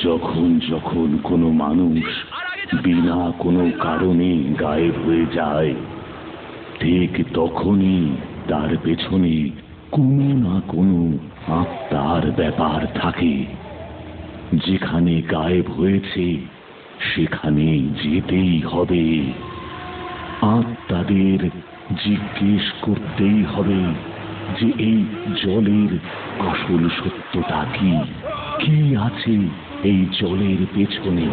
যখন যখন কোনো মানুষ বিনা কোনো কারণে গায়েব হয়ে যায়, ঠিক তখনই তার পেছনে কোনো না কোনো আত্মার ব্যাপার থাকে। যেখানে গায়েব হয়েছে সেখানে যেতেই হবে। আত্মাদের জিজ্ঞেস করতেই হবে যে এই জলের আসল সত্যটা কি, কি আছে এই জলের পেছনে।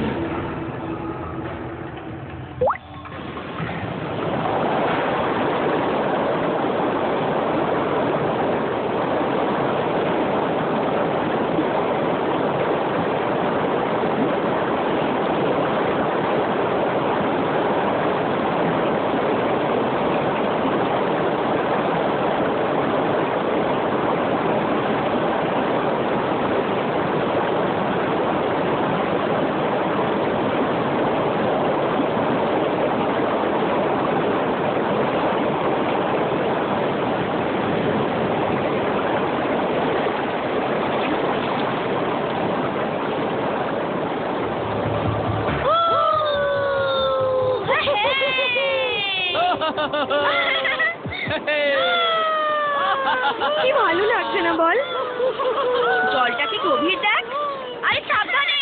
কি ভালো লাগছে না বল? জলটা কি গভীর দেখ। আরে সাবধানে।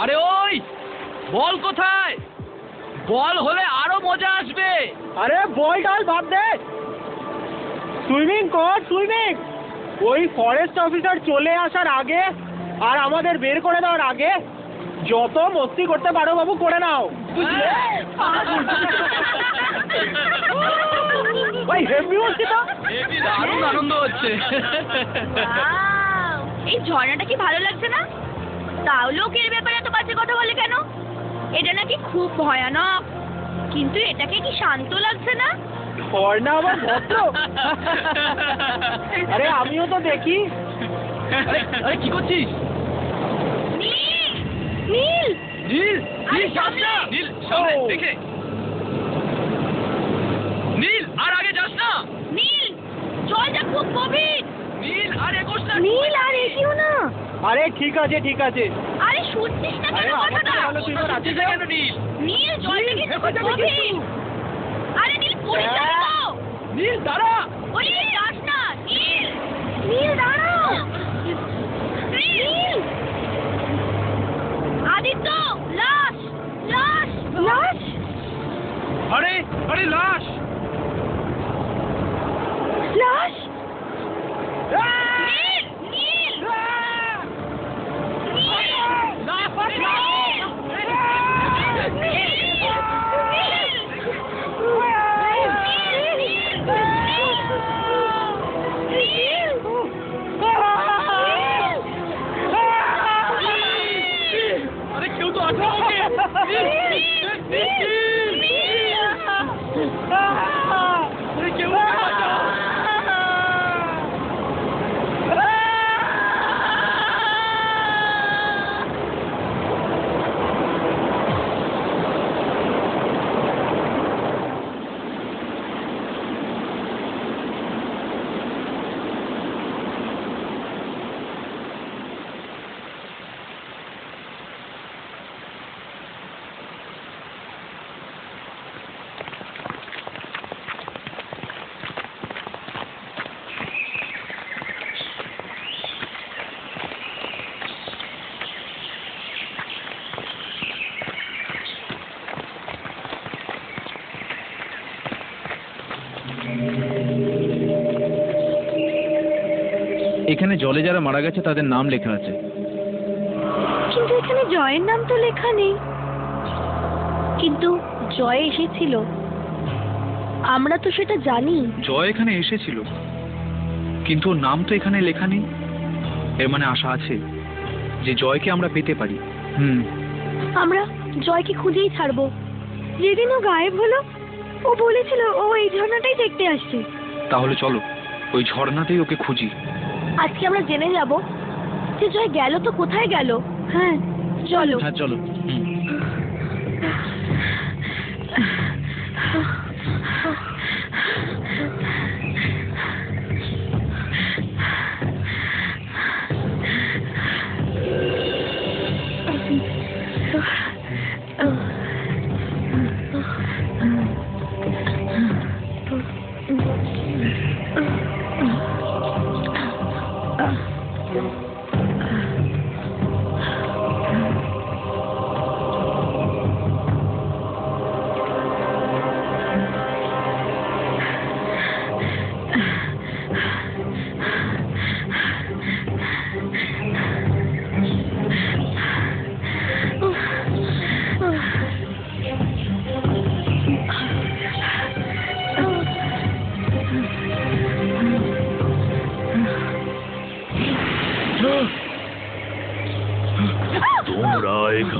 আরে ওই বল কোথায়? বল হলে আরো মজা আসবে। আরে বল ডাল বাদ দে, সুইমিং কর সুইমিং। ওই ফরেস্ট অফিসার চলে আসার আগে আর আমাদের বের করে দেওয়ার আগে যত মস্তি করতে পারো বাবু করে নাও। ভাই হেভি হচ্ছে তো, দারুণ আনন্দ হচ্ছে। এই ঝর্ণাটা কি ভালো লাগছে না? তাও লোক এর ব্যাপারে এত বাজে কথা বলে কেন? এটা নাকি খুব ভয়ানক, কিন্তু এটাকে কি শান্ত লাগছে না? ঝর্ণা আবার ভদ্র। আরে আমিও তো দেখি। আরে কি করছিস? নীল, নীল, নীল, আরে সামনে। নীল সামনে দেখে। নীল আর আগে যাস না। নীল, জলটা খুব গভীর। নীল আর এগোস না। নীল আর এগিয়েও না। আরে ঠিক আছে ঠিক আছে। আরে শুনছিস না কেন কথাটা? তুই তো রাতে কেন নীল? নীল, জলটা কিন্তু খুব গভীর। আরে নীল পড়ে যাবি তো। নীল দাঁড়া। ওই নীল যাস না। নীল, নীল দাঁড়াও। নীল, আদিত্য, লাশ, লাশ, লাশ। আরে আরে লাশ। লাশ। নীল, নীল, আরে কেউ তো আছে। আরে কেউ এখানে জলে যারা মারা গেছে তাদের নাম লেখা আছে। কিন্তু এখানে জয়ের নাম তো লেখা নেই। কিন্তু জয় এসেছিল, আমরা তো সেটা জানি। জয় এখানে এসেছিল, কিন্তু ওর নাম তো এখানে লেখা নেই। এর মানে আশা আছে যে জয়কে আমরা পেতে পারি। আমরা জয়কে খুঁজেই ছাড়বো। যেদিন ও গায়েব হলো ও বলেছিল ও এই ঝর্ণাটাই দেখতে আসছে। তাহলে চলো ওই ঝর্ণাতেই ওকে খুঁজি। আজকে আমরা জেনে যাব যে জয় গেল তো কোথায় গেল। হ্যাঁ চলো। হ্যাঁ চলো।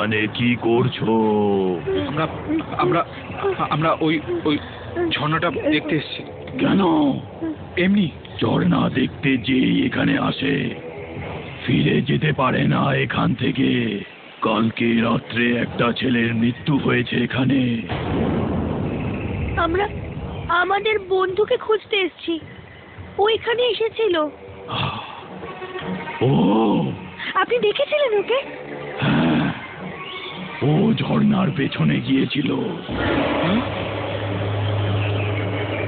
এখানে কি করছো? আমরা আমরা আমরা ওই ওই ঝর্ণাটা দেখতে এসেছি। কেন? এমনি। ঝর্ণা দেখতে যেই এখানে আসে ফিরে যেতে পারে না এখান থেকে। কালকে রাত্রে একটা ছেলের মৃত্যু হয়েছে এখানে। আমরা আমাদের বন্ধুকে খুঁজতে এসেছি, ও এখানে এসেছিল। ও আপনি দেখেছিলেন ওকে? হ্যাঁ, ও ঝর্ণার পেছনে গিয়েছিল।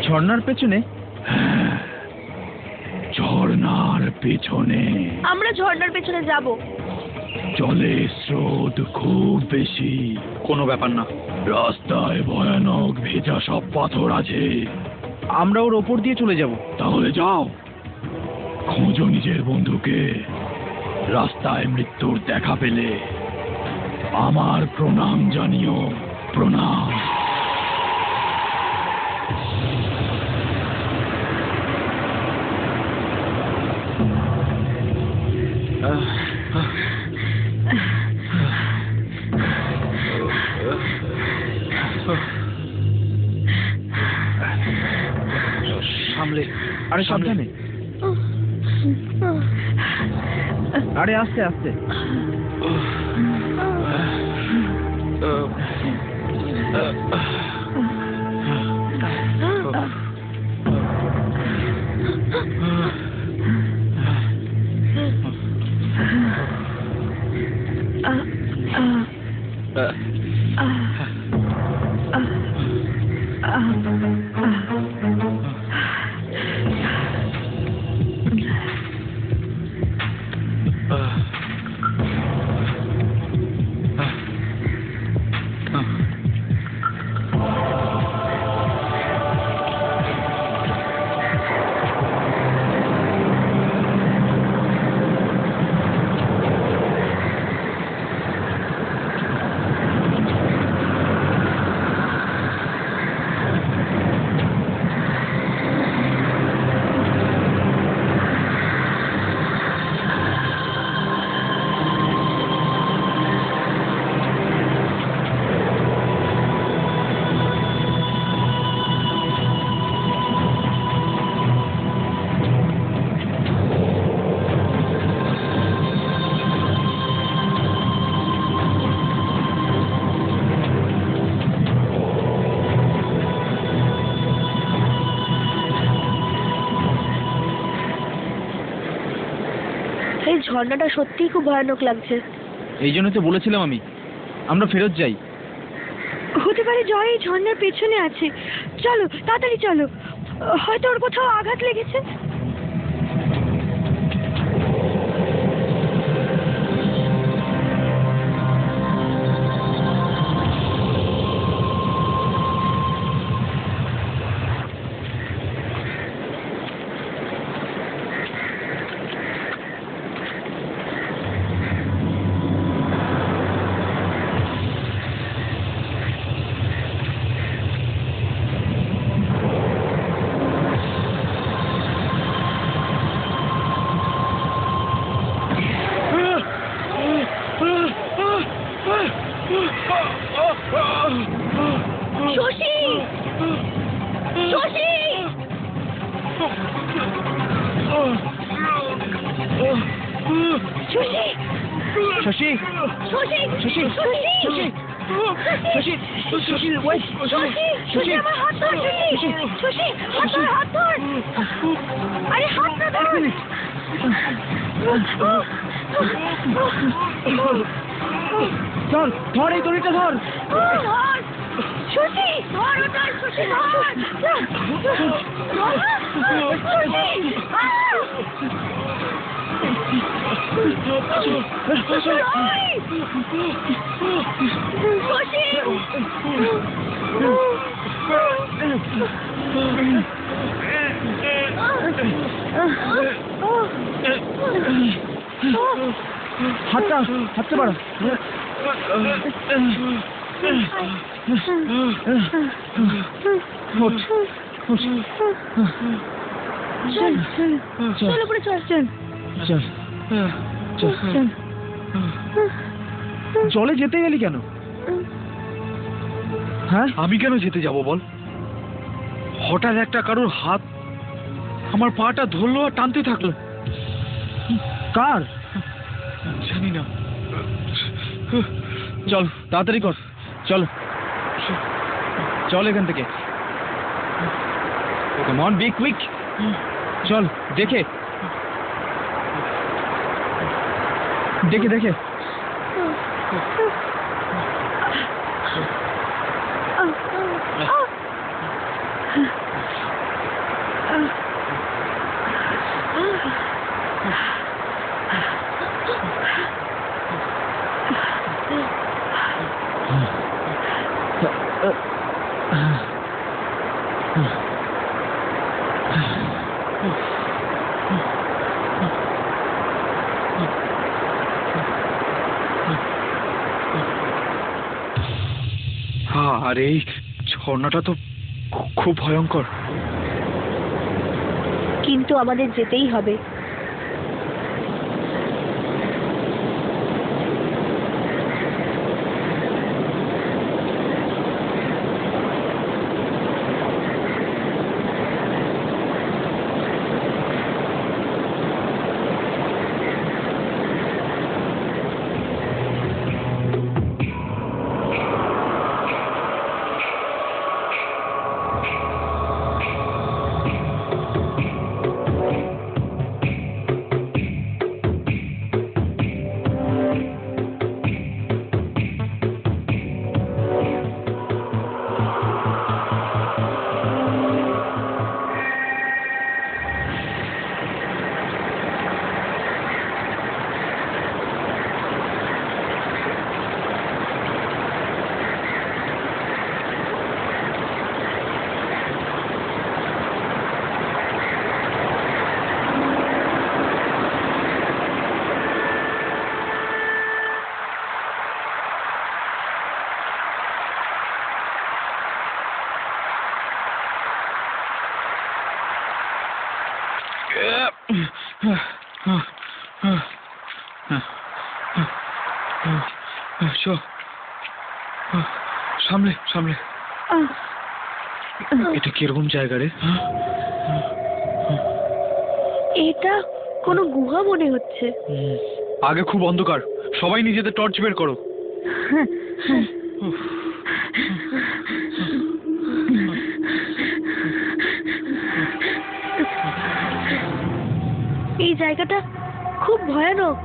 ঝর্ণার পেছনে? হ্যাঁ, ঝর্ণার পেছনে। আমরা ঝর্ণার পেছনে যাব। জলের স্রোত খুব বেশি। কোনো ব্যাপার না। রাস্তায় ভয়ানক ভেজা সব পাথর আছে। আমরা ওর ওপর দিয়ে চলে যাব। তাহলে যাও, খোঁজো নিজের বন্ধুকে। রাস্তায় মৃত্যুর দেখা পেলে আমার প্রণাম জানিও। প্রণাম। সামলে। আরে সাবধানে। আরে আস্তে আস্তে। এই ঝর্ণাটা সত্যিই খুব ভয়ানক লাগছে। এই জন্য তো বলেছিলাম আমি, আমরা ফেরত যাই। হতে পারে জয় এই ঝর্ণার পেছনে আছে। চলো তাড়াতাড়ি চলো, হয়তো ওর কোথাও আঘাত লেগেছে। শশী, শশী, শশী, শশী, শশী, শশী, শশী, শশী, শশী, শশী, ওয়েট, শশী, শশী, আমার হাত ধর, শশী, শশী, হাত ধর, হাত ধর। আরে হাত না ধর। ধর ধর, এই দড়িটা ধর। ধর, শশী, ধর ওটা, শশী, ধর। শশী, হাতটা হাতটা বাড়া। চল চল চল উপরে চল চল চল চল। জলে যেতে গেলি কেন? হ্যাঁ, আমি কেন যেতে যাব বল? হঠাৎ একটা কারোর হাত আমার পাটা ধরলো আর টানতে থাকলো। কার? জানি না। চল তাড়াতাড়ি কর, চল চল এখান থেকে। Come on, be quick. চল দেখে দেখে দেখে। আর এই ঝর্ণাটা তো খুব ভয়ঙ্কর। কিন্তু আমাদের যেতেই হবে। সামলে সামলে। এটা কিরকম জায়গা রে? এটা কোনো গুহা মনে হচ্ছে। আগে খুব অন্ধকার, সবাই নিজেদের টর্চ বের করো। এই জায়গাটা খুব ভয়ানক।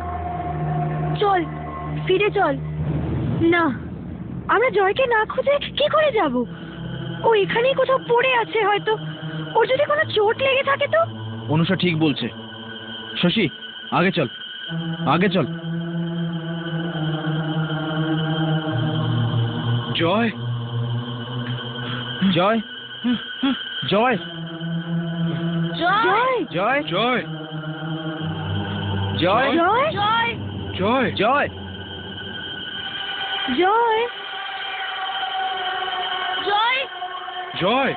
চল ফিরে চল। না, আমরা জয়কে না খুঁজে কি করে যাব? ও এখানেই কোথাও পড়ে আছে হয়তো। ওর যদি কোনো চোট লেগে থাকে তো? অনুষা ঠিক বলছে। শশী আগে চল, আগে চল। জয়, জয়, জয়, জয় জয়, জয়, জয়, জয় জয়, জয়, জয় জয় জয়।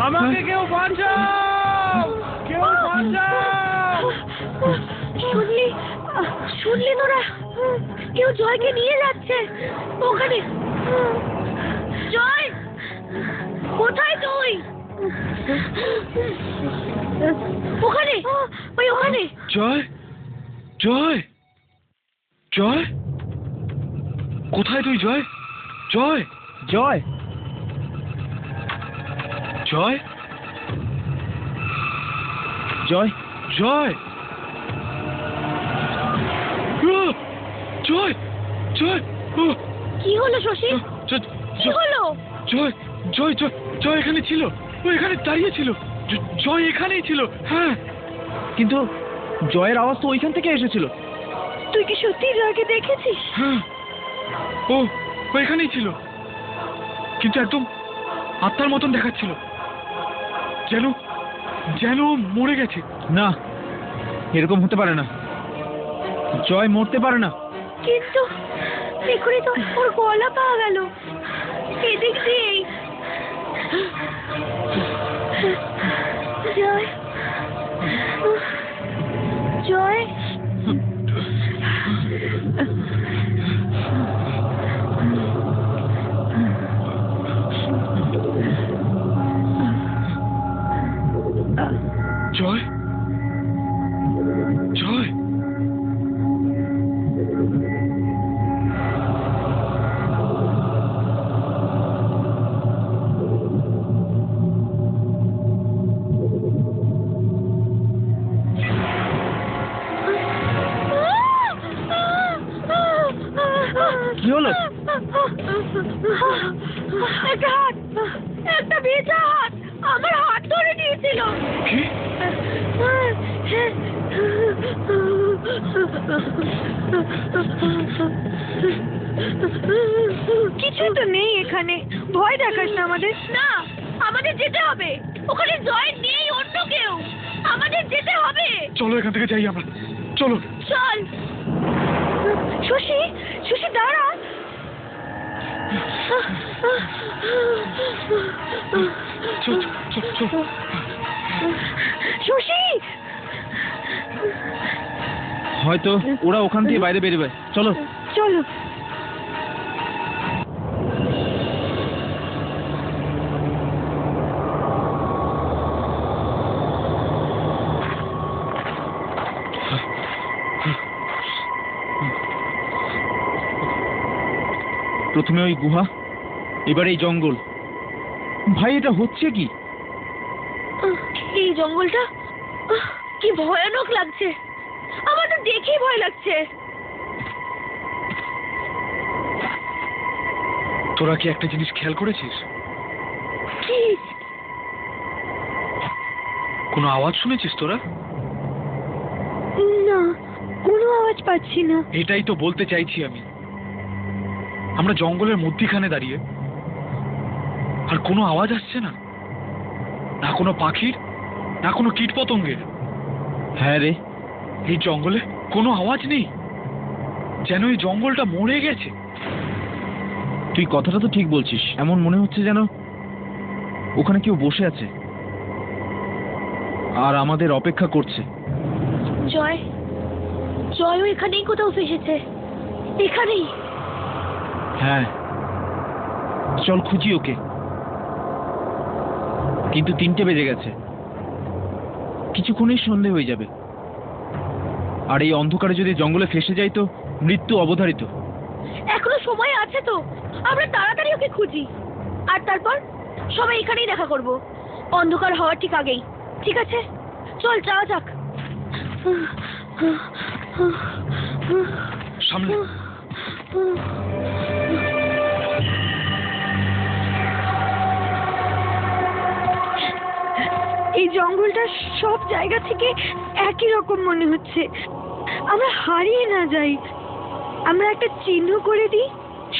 আমাকে কেউ বাঁচাও, কেউ বাঁচাও। শুনলি শুনলি তোরা? কেউ জয়কে নিয়ে যাচ্ছে ওখানে। জয় কোথায় তুই? ওখানে, ওই ওখানে। জয়, জয়, জয়, কোথায় তুই? জয়, জয়, জয়, জয়, জয়, জয়, জয়, জয়। কি হলো শশী? কি হলো? জয়, জয়, জয়, জয় এখানে ছিল। ও এখানে দাঁড়িয়ে ছিল। জয় এখানেই ছিল। হ্যাঁ, কিন্তু জয়ের আওয়াজ তো ওইখান থেকে এসেছিল। তুই কি সত্যি জয়কে দেখেছিস? হ্যাঁ, ও ওইখানেই ছিল, কিন্তু একদম আত্মার মতন দেখাচ্ছিল, যেন যেন মরে গেছে। না, এরকম হতে পারে না, জয় মরতে পারে না। কিন্তু এখনই তো ওর গলা পাওয়া গেল, এদিক দিয়েই। জয়, জয়, জয়, জয়, কি হলো? একটা হাত, একটা ভেজা হাত আমার হাত ধরে নিয়েছিল। কি? কিছু তো নেই এখানে, ভয় দেখাস না আমাদের। না, আমাদের যেতে হবে, ওখানে জয় নেই, অন্য কেউ, আমাদের যেতে হবে। চলো এখান থেকে যাই আমরা, চলো। চল। শশী, শশী দাঁড়া। চল, চল, চল, চল। শশী, হয়তো ওরা ওখান থেকে বাইরে বেরোবে, চলো। চলো। প্রথমে ওই গুহা, এবার এই জঙ্গল। ভাই এটা হচ্ছে কি? এই জঙ্গলটা কি ভয়ানক লাগছে, আমার তো দেখেই ভয় লাগছে। তোরা কি একটা জিনিস খেয়াল করেছিস? কি? কোনো আওয়াজ শুনেছিস তোরা? না, কোনো আওয়াজ পাচ্ছি না। এটাই তো বলতে চাইছি আমি, আমরা জঙ্গলের মধ্যিখানে দাঁড়িয়ে, আর কোনো আওয়াজ আসছে না, না কোনো পাখির, না কোনো কীটপতঙ্গের। হ্যাঁ রে, এই জঙ্গলে কোনো আওয়াজ নেই, যেন এই জঙ্গলটা মরে গেছে। তুই কথাটা তো ঠিক বলছিস, এমন মনে হচ্ছে যেন ওখানে কেউ বসে আছে আর আমাদের অপেক্ষা করছে। জয়, জয়ও এখানেই কোথাও ফেসেছে, এখানেই। হ্যাঁ, চল খুঁজি ওকে। কিন্তু 3টে বেজে গেছে, কিছুক্ষণেই সন্ধে হয়ে যাবে, আর এই অন্ধকারে যদি জঙ্গলে ফেসে যাই তো মৃত্যু অবধারিত। এখনো সময় আছে তো, আমরা তাড়াতাড়ি ওকে খুঁজি, আর তারপর সবাই এখানেই দেখা করব, অন্ধকার হওয়ার ঠিক আগেই। ঠিক আছে, চল যাওয়া যাক। সামনে। এই জঙ্গলটা সব জায়গা থেকে একই রকম মনে হচ্ছে, আমরা হারিয়ে না যাই। আমরা একটা চিহ্ন করে দিই,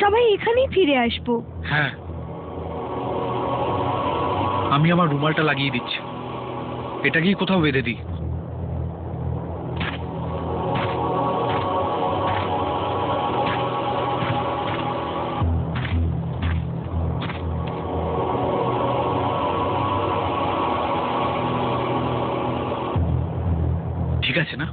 সবাই এখানেই ফিরে আসবো। হ্যাঁ, আমি আমার রুমালটা লাগিয়ে দিচ্ছি, এটা গিয়ে কোথাও বেঁধে দিই। ঠিক আছে না?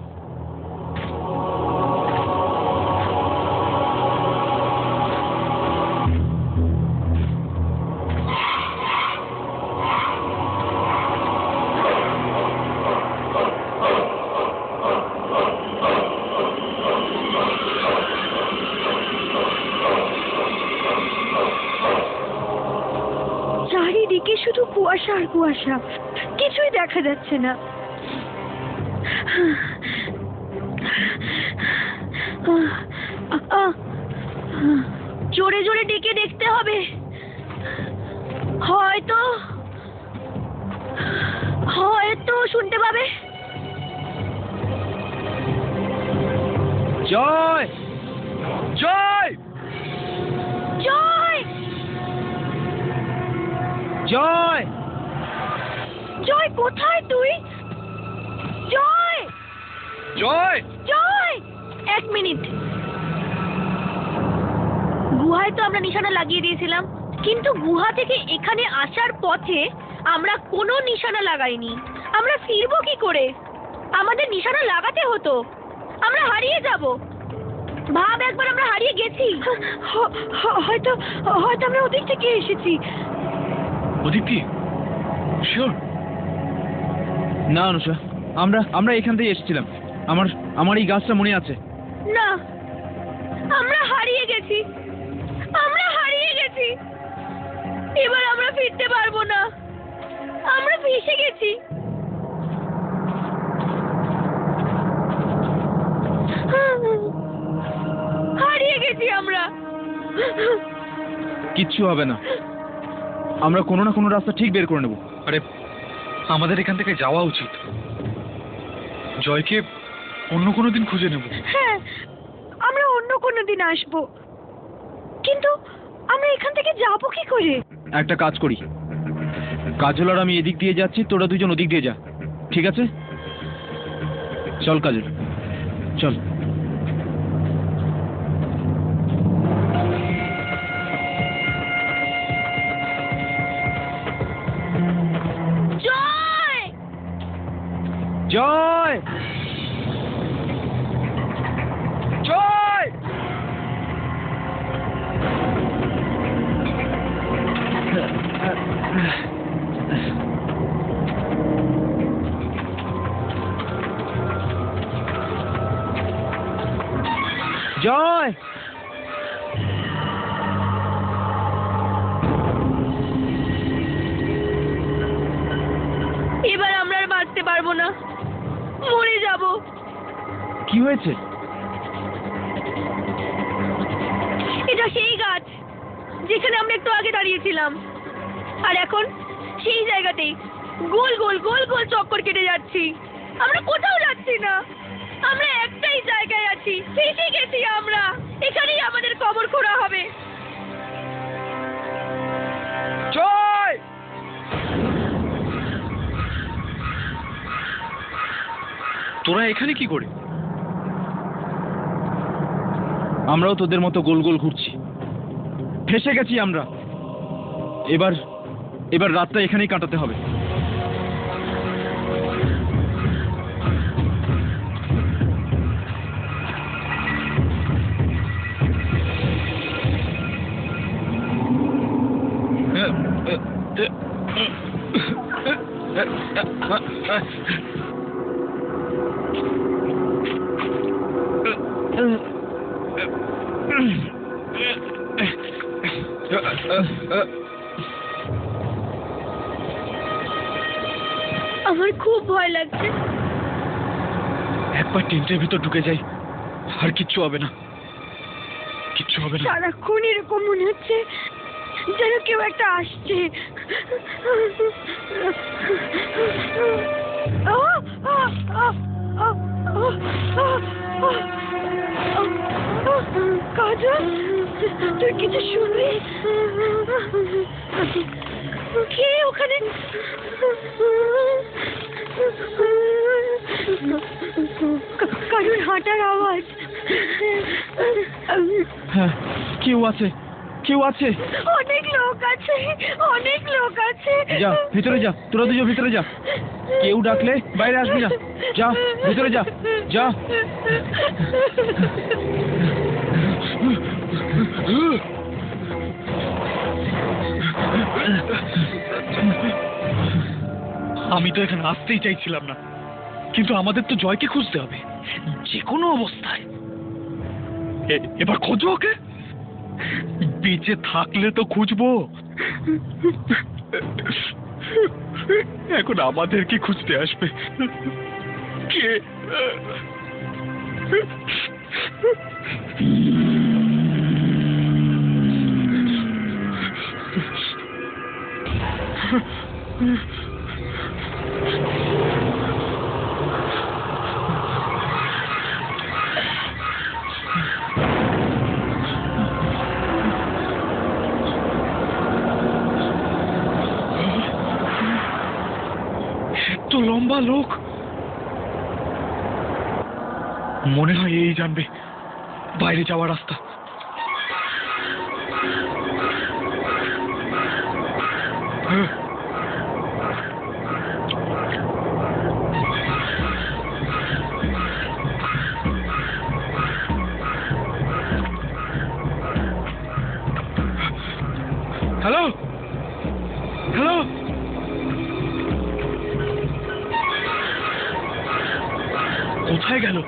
চারিদিকে শুধু কুয়াশা আর কুয়াশা, কিছুই দেখা যাচ্ছে না। জোরে জোরে ডেকে দেখতে হবে, হয়তো হয়তো শুনতে পাবে। জয় জয় জয় জয় জয় কোথায় তুই? জয় জয়! জয় 1 মিনিট। গুহায় তো আমরা নিশানা লাগিয়ে দিয়েছিলাম, কিন্তু গুহা থেকে এখানে আসার পথে আমরা কোনো নিশানা লাগাইনি। আমরা ফিরবো কি করে? আমাদের নিশানা লাগাতে হতো, আমরা হারিয়ে যাব। ভাব একবার আমরা হারিয়ে গেছি। হয়তো হয়তো আমরা ওদিক থেকে এসেছি। ওদিক দিয়ে? শিওর? না অনুষা, আমরা এখান থেকে এসেছিলাম। আমার এই গাছটা মনে আছে। না, আমরা হারিয়ে গেছি, আমরা হারিয়ে গেছি। এবার আমরা ফিরতে পারবো না, আমরা ভেসে গেছি। হারিয়ে গেছি আমরা। কিচ্ছু হবে না, আমরা কোনো না কোনো রাস্তা ঠিক বের করে নেব। আরে আমাদের এখান থেকে যাওয়া উচিত। জয়কে অন্য কোনো দিন খুঁজে নেব। হ্যাঁ, আমরা অন্য কোনো দিন আসবো, কিন্তু আমরা এখান থেকে যাবো কি করে? একটা কাজ করি, কাজল আর আমি এদিক দিয়ে যাচ্ছি, তোরা দুজন ওদিক দিয়ে যা, ঠিক আছে? চল কাজল, চল। জয় জয় জয় জয় এবার আমরা আর বাঁচতে পারবো না, মরে যাব। কি হয়েছে? এটা সেই গাছ যেখানে আমরা একটু আগে দাঁড়িয়েছিলাম, আর এখন সেই জায়গাতেই গোল গোল গোল গোল চক্কর কেটে যাচ্ছি। আমরা কোথাও যাচ্ছি না, আমরা একটাই জায়গায় আছি, ফেসে গেছি আমরা। এখানেই আমাদের কবর খোঁড়া হবে। জয় তোরা এখানে কি করে? আমরাও তোদের মতো গোল গোল ঘুরছি, ফেসে গেছি আমরা। এবার রাতটা এখানেই কাটাতে হবে। আমার খুব ভয় লাগছে। একবার টেন্টের ভিতর ঢুকে যাই, আর কিচ্ছু হবে না, কিচ্ছু হবে না। সারাক্ষণ এরকম মনে হচ্ছে যেন কেউ একটা আসছে। কাজল, তুই কিছু শুনলি? কে ওখানে? কারোর হাঁটার আওয়াজ। হ্যাঁ, কেউ আছে, কেউ আছে। অনেক লোক আছে, অনেক লোক আছে। যা ভিতরে যা, তোরা দুজন ভিতরে যা। কেউ ডাকলে বাইরে আসবি না, যা ভিতরে যা, যা। আমি তো এখানে আসতেই চাইছিলাম না, কিন্তু আমাদের তো জয়কে খুঁজতে হবে যে কোনো অবস্থায়। এবার খোঁজো ওকে, বেঁচে থাকলে তো খুঁজবো। এখন আমাদেরকে খুঁজতে আসবে কে? লম্বা লোক, মনে হয় এই জানবে বাইরে যাওয়ার রাস্তা। হ্যালো হ্যালো, কোথায় গেল?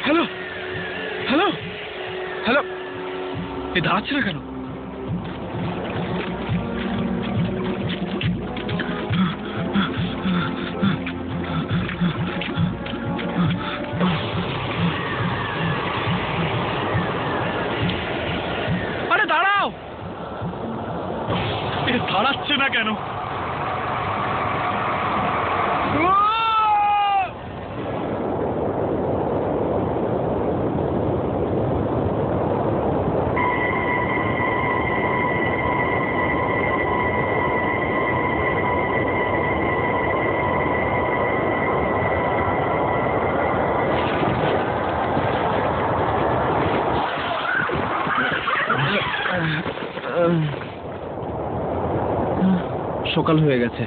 হ্যালো হ্যালো হ্যালো, এ দাঁড়াচ্ছে না কেন? আরে দাঁড়াও, এ দাঁড়াচ্ছে না কেন? সকাল হয়ে গেছে,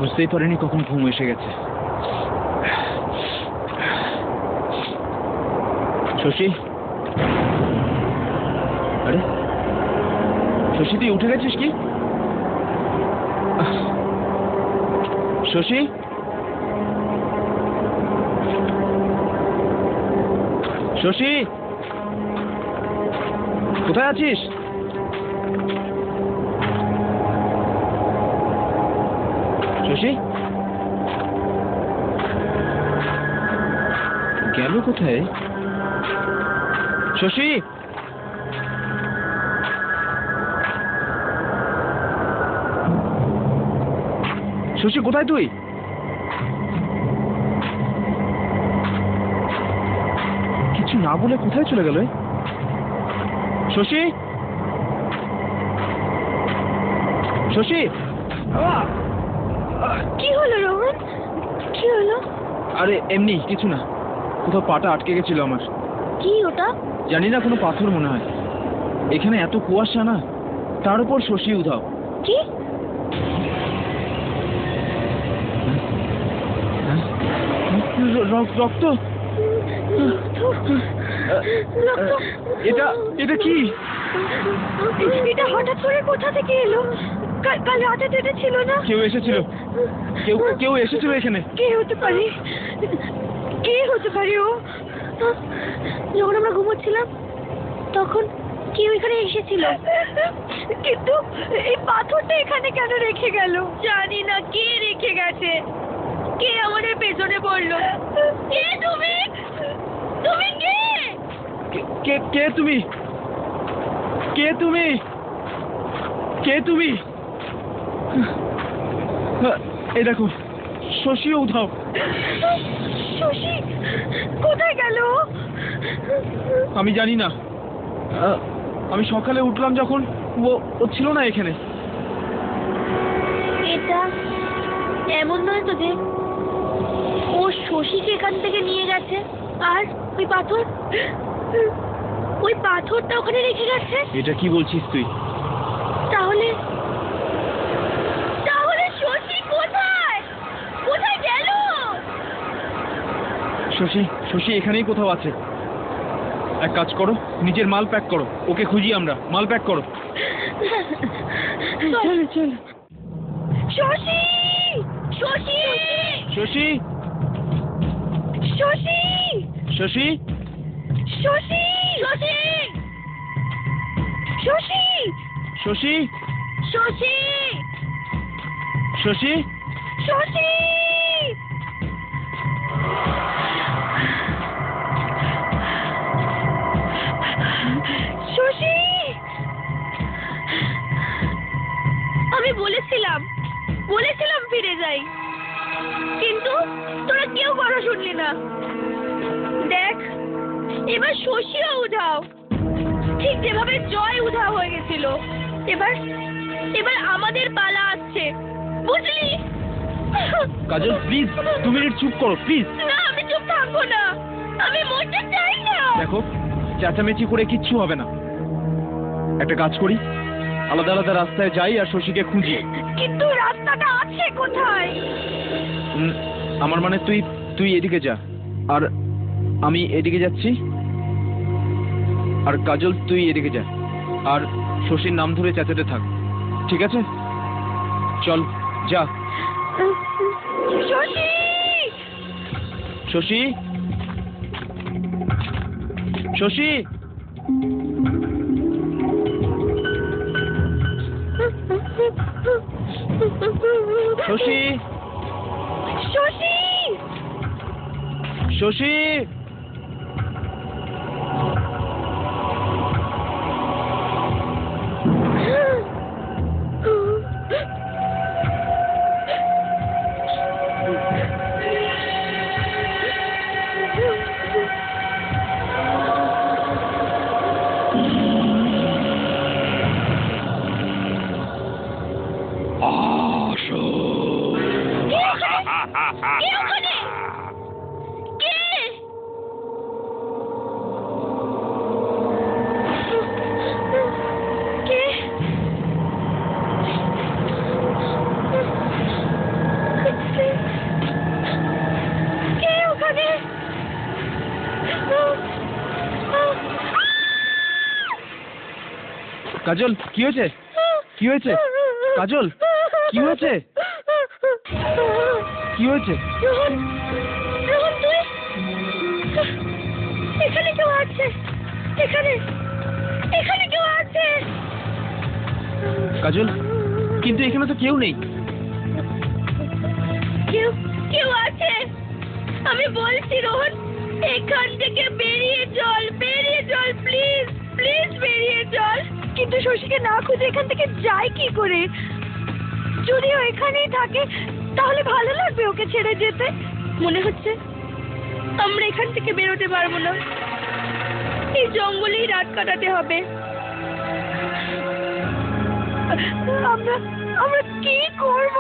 বুঝতেই পারিনি কখন ঘুম এসে গেছে। শশী, আরে শশী, তুই উঠে গেছিস কি? শশী, শশী, কোথায় আছিস? শশী গেল কোথায়? শশী, শশী কোথায় তুই? কিছু না বলে কোথায় চলে গেল? শশী, শশী, কি হলো রোহন? কি হলো? আরে এমনি কিছু না, কোথাও পাটা আটকে গেছিল আমার। কি ওটা? জানি না, কোনো পাথর মনে হয়। এখানে এত কুয়াশা না, তার উপর শশী উধাও। কি? রক্ত? এটা এটা কি? এটা হঠাৎ করে কোথা থেকে এলো? কাল রাতে তো এটা ছিল না। কেউ এসেছিল, কেউ এসেছিল এখানে। কে হতে পারে? কে হতে পারে ও? যখন আমরা ঘুমোচ্ছিলাম তখন কেউ এখানে এসেছিল, কিন্তু এই পাথরটা এখানে কেন রেখে গেল? জানি না কে রেখে গেছে। কে আমাদের পেছনে পড়লো? কে তুমি? তুমি কে? কে তুমি? কে তুমি? কে তুমি? এই দেখো, শশীও উধাও। শশী কোথায় গেল? আমি জানি না, আমি সকালে উঠলাম যখন ও ছিল না এখানে। এটা এমন নয় তো যে ও শশীকে এখান থেকে নিয়ে গেছে আর ওই পাথরটা ওখানে রেখে গেছে? এটা কি বলছিস তুই? তাহলে শশী কোথায়? কোথায় গেল? শশী এখানেই কোথাও আছে। এক কাজ করো, নিজের মাল প্যাক করো, ওকে খুঁজি আমরা। মাল প্যাক করো। চলো চলো। শশী! শশী! শশী! শশী! শশী! শশী! শশী! শশী! শশী! শশী! শশী! শশী! শশী! আমি বলেছিলাম ফিরে যাই, কিন্তু তোরা কেউ কথা শুনলি না। দেখ, এবার শশীও উধাও, ঠিক যেভাবে জয় উধাও হয়ে গেছিল। এবার আমাদের পালা আসছে, বুঝলি? কাজল প্লিজ 2 মিনিট চুপ করো প্লিজ। না, আমি চুপ থাকবো না, আমি মরতে চাই না। দেখো, চেঁচামেচি করে কিচ্ছু হবে না। একটা কাজ করি, আলাদা আলাদা রাস্তায় যাই আর শশীকে খুঁজি। কিন্তু রাস্তাটা আছে কোথায়? আমার মানে তুই এদিকে যা, আর আমি এদিকে যাচ্ছি, আর কাজল তুই এদিকে যা, আর শশীর নাম ধরে চেঁচাতে থাক, ঠিক আছে? চল যা। শশী! শশী, শশী, শশী, শশী! শশী। আসো। কে ওখানে? কে? কে? কে ওখানে? কাজল কি হয়েছে? কি হয়েছে? কাজল কি হয়েছে? কি হয়েছে? রোহন, রোহন তুই? এখানে কেউ আছে? এখানে কেউ আছে? কাজল, কিন্তু এখানে তো কেউ নেই। কেউ আছে? আমি বলছি রোহন, এখান থেকে বেরিয়ে চল প্লিজ, বেরিয়ে চল। কিন্তু শশীকে না খুঁজে এখান থেকে যাই কি করে? যদি ও এখানেই থাকে তাহলে ভালো লাগবে ওকে ছেড়ে যেতে? মনে হচ্ছে আমরা এখান থেকে বেরোতে পারবো না, এই জঙ্গলেই রাত কাটাতে হবে। আমরা কি করব?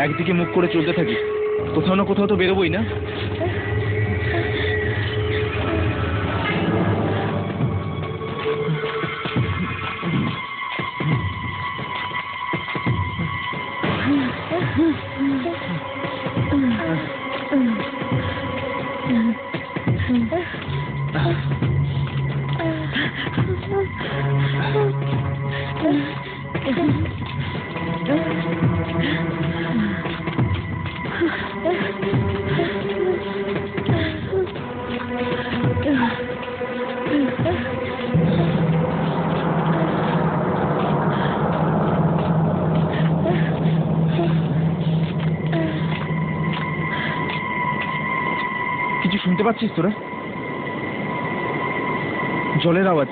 একদিকে মুখ করে চলতে থাকি, কোথাও না কোথাও তো বেরোবোই না। কিছু শুনতে পাচ্ছিস তোরা? জলের আওয়াজ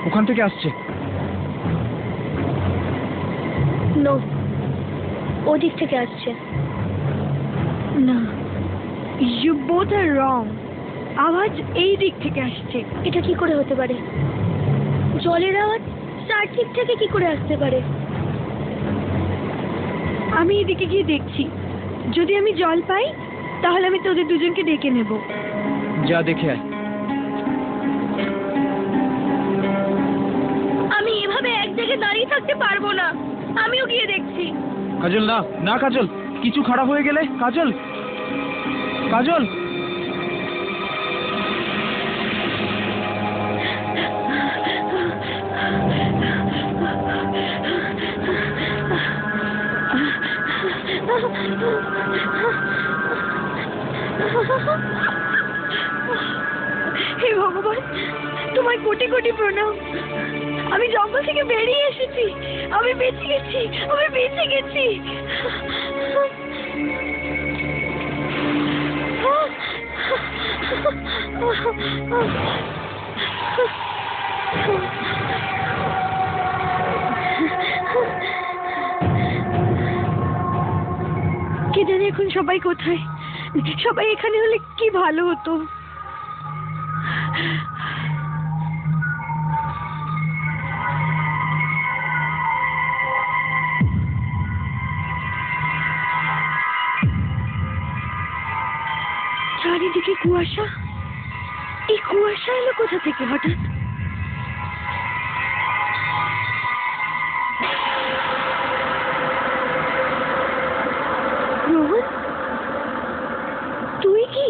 ওখান থেকে আসছে। নো, ওদিক থেকে আসছে না। ইউ বোথ আর রং। আওয়াজ এই দিক থেকে আসছে। এটা কি করে হতে পারে? জলের আওয়াজ তার দিক থেকে কি করে আসতে পারে? আমি এদিকে গিয়ে দেখছি, যদি আমি জল পাই তাহলে আমি তোদের দুজনকে ডেকে নেব। যা দেখে আয়। আমি এভাবে এক জায়গায় দাঁড়িয়ে থাকতে পারবো না, আমিও গিয়ে দেখছি। কাজল না, না কাজল, কিছু খারাপ হয়ে গেলে। কাজল, কাজল। হে ভগবান, তোমায় কোটি কোটি প্রণাম। আমি জঙ্গল থেকে বেরিয়ে এসেছি, আমি বেঁচে গেছি। কে জানে এখন সবাই কোথায়। সবাই এখানে হলে কি ভালো হতো। চারিদিকে কুয়াশা। এই কুয়াশা এলো কোথা থেকে হঠাৎ? রোহন, তুই কি?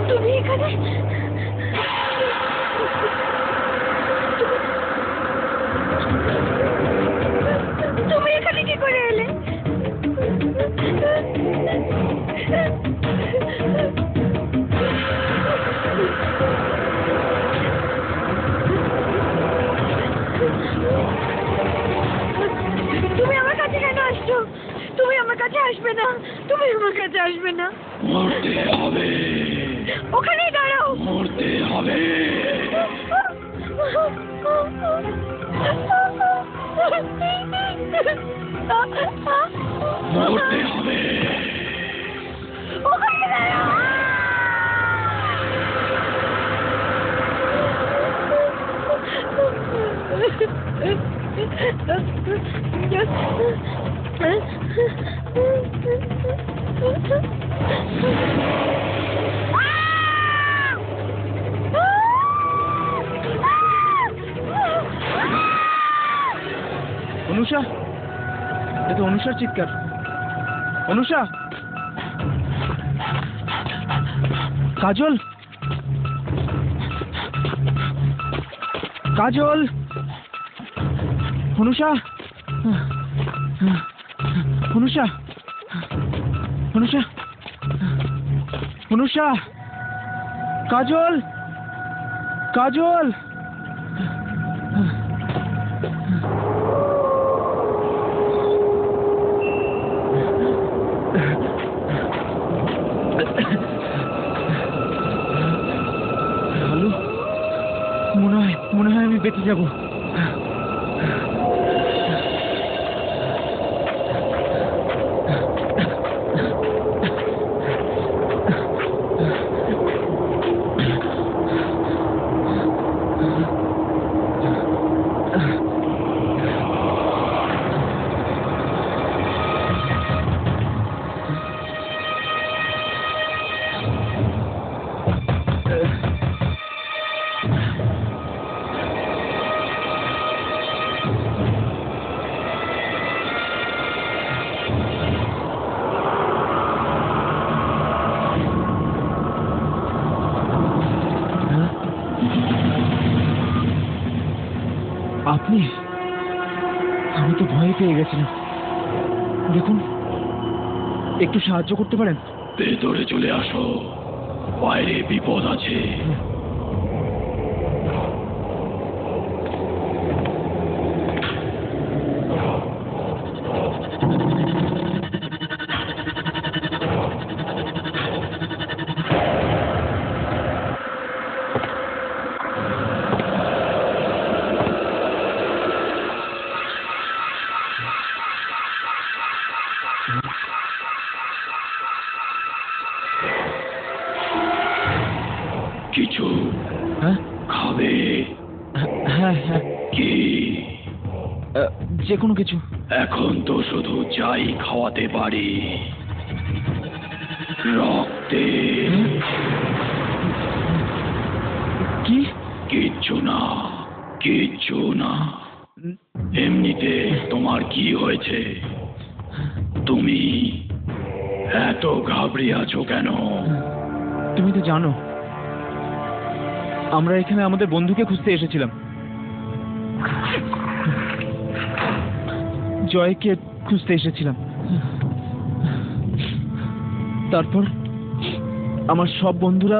তুমি এখানে? তুমি এখানে কি করে এলে? তুমি আমার কাছে কেন আসছো? তুমি আমার কাছে আসবে না। তুমি আমার কাছে আসবে না। মরতে হবে, ওখানেই দাঁড়াও। মরতে হবে। মরতে হবে। ওখানে দাঁড়াও। অনুষা, এটা তো অনুষার চিৎকার। অনুষা, কাজল, কাজল, অনুষা, অনুষা, অনুষা, অনুষা, কাজল, কাজল। ভালো, মনে হয় আমি বেঁচে যাব। আপনি? আমি তো ভয় পেয়ে গেছিলাম। দেখুন, একটু সাহায্য করতে পারেন? ভেতরে চলে আসো, বাইরে বিপদ আছে। কিছু হ্যাঁ খাবে? হ্যাঁ হ্যাঁ, কি? যে কোনো কিছু। এখন তো শুধু চাই খাওয়াতে পারি। রক্তে কি? কিচ্ছু না, কিচ্ছু না। এমনিতে তোমার কি হয়েছে? তুমি এত ঘাবড়ে আছো কেন? তুমি তো জানো আমরা এখানে আমাদের বন্ধুকে খুঁজতে এসেছিলাম। জয়কে খুঁজতে এসেছিলাম। তারপর আমার সব বন্ধুরা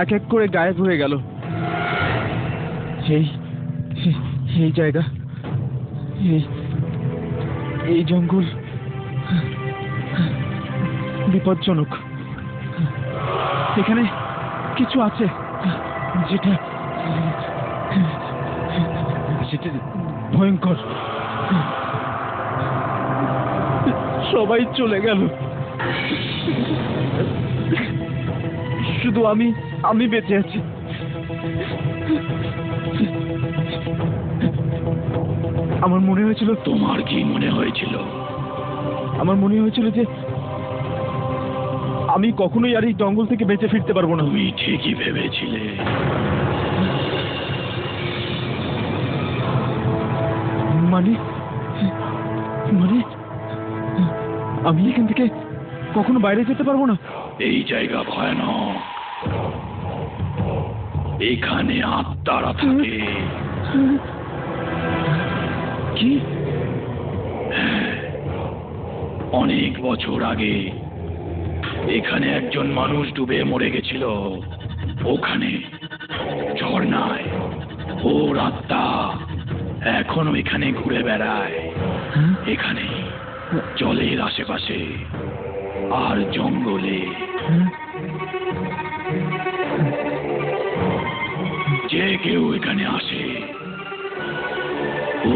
এক এক করে গায়েব হয়ে গেল। এই জায়গা, এই জঙ্গল, বিপজ্জনক। এখানে কিছু আছে যেটা যেটা ভয়ঙ্কর। সবাই চলে গেল, শুধু আমি বেঁচে আছি। আমার মনে হয়েছিল, তোমার কি মনে হয়েছিল? আমার মনে হয়েছিল যে আমি কখনোই আর এই জঙ্গল থেকে বেঁচে ফিরতে পারবো না। তুমি ঠিকই ভেবেছিলে। মানে মানে আমি এখান থেকে কখনো বাইরে যেতে পারবো না? এই জায়গা ভয়ানক, এখানে আত্মারা থাকে। কি? অনেক বছর আগে এখানে একজন মানুষ ডুবে মরে গেছিল। ওখানে ঝর্ণায় ওর আত্মা এখনো এখানে ঘুরে বেড়ায়। এখানে জলের আশেপাশে আর জঙ্গলে। যে কেউ এখানে আসে,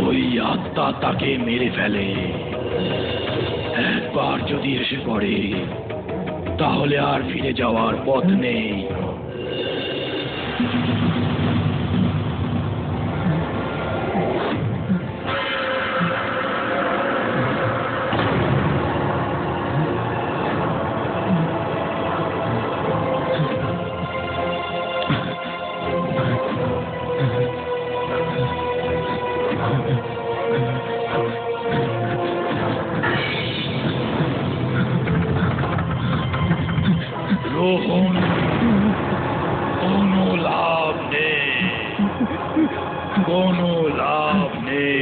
ওই আত্মা তাকে মেরে ফেলে। একবার যদি এসে পড়ে, তাহলে আর ফিরে যাওয়ার পথ নেই। রোহন, কোনো লাভ নেই, কোনো লাভ নেই।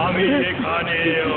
আমি এখানেও।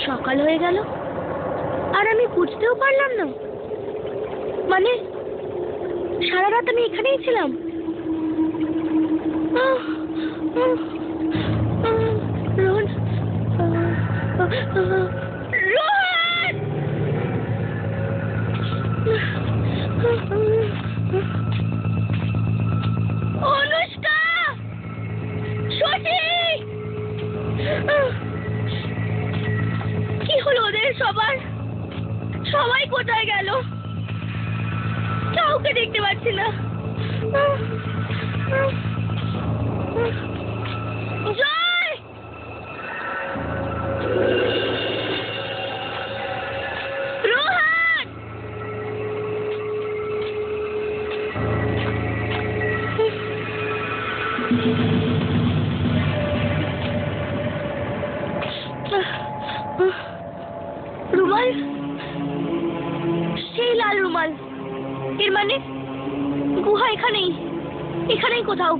সকাল হয়ে গেল আর আমি বুঝতেও পারলাম না। মানে সারা রাত আমি এখানেই ছিলাম। রোহন, রোহন! অনুষ্কা, শশী, কি হলো ওদের সবার? সবাই কোথায় গেল? কাউকে দেখতে পাচ্ছি না। জয়! রোহন! রুমাল, সেই লাল রুমাল। এর মানে গুহা এখানেই, এখানেই কোথাও।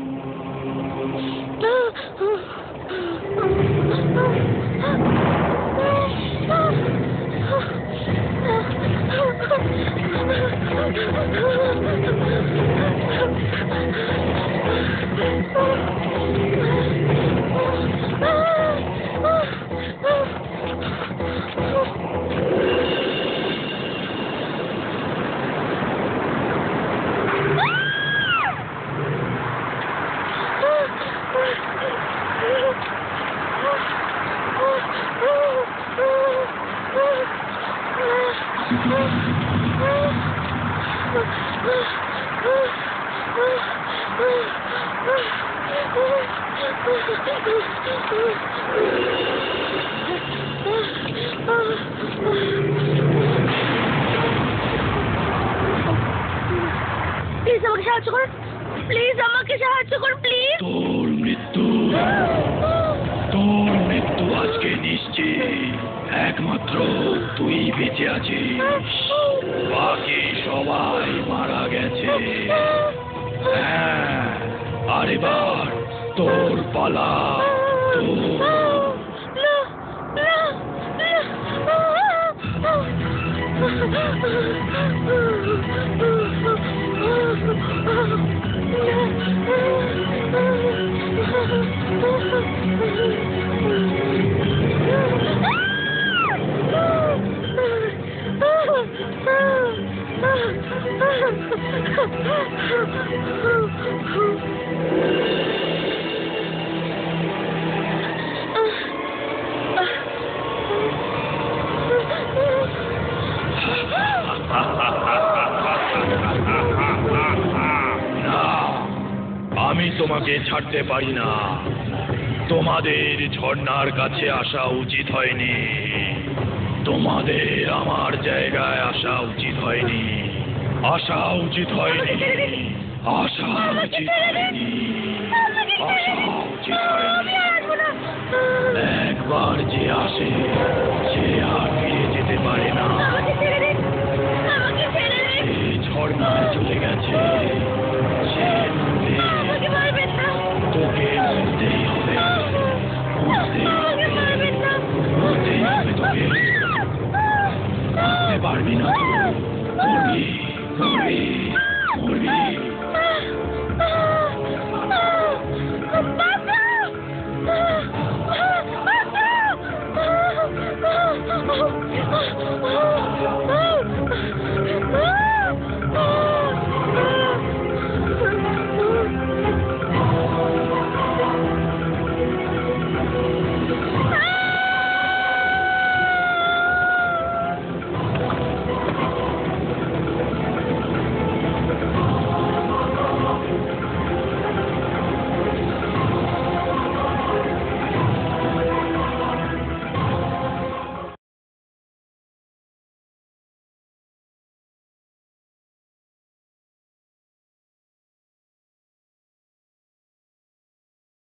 প্লিজ আমাকে সাহায্য করুন, প্লিজ আমাকে সাহায্য করুন, প্লিজ। তোর মৃত্যু আজকে নিশ্চিত। একমাত্র তুই বেঁচে আছিস, বাকি সবাই মারা গেছে। হ্যাঁ, আর এবার তোর পালা। না, আমি তোমাকে ছাড়তে পারি না। তোমাদের ঝর্ণার কাছে আসা উচিত হয়নি, তোমাদের আমার জায়গায় আসা উচিত হয়নি, আসা উচিত হয়নি, আসা উচিত হয়নি, আসা উচিত হয়নি। একবার যে আসে সে আর ফিরে যেতে পারে না। সে ঝর্ণায় চলে গেছে, সে মরেছে। তোকে মরতেই হবে, মরতেই হবে, মরতেই হবে তোকে। বাঁচতে পারবি না, মরবি, মরবি, মরবি।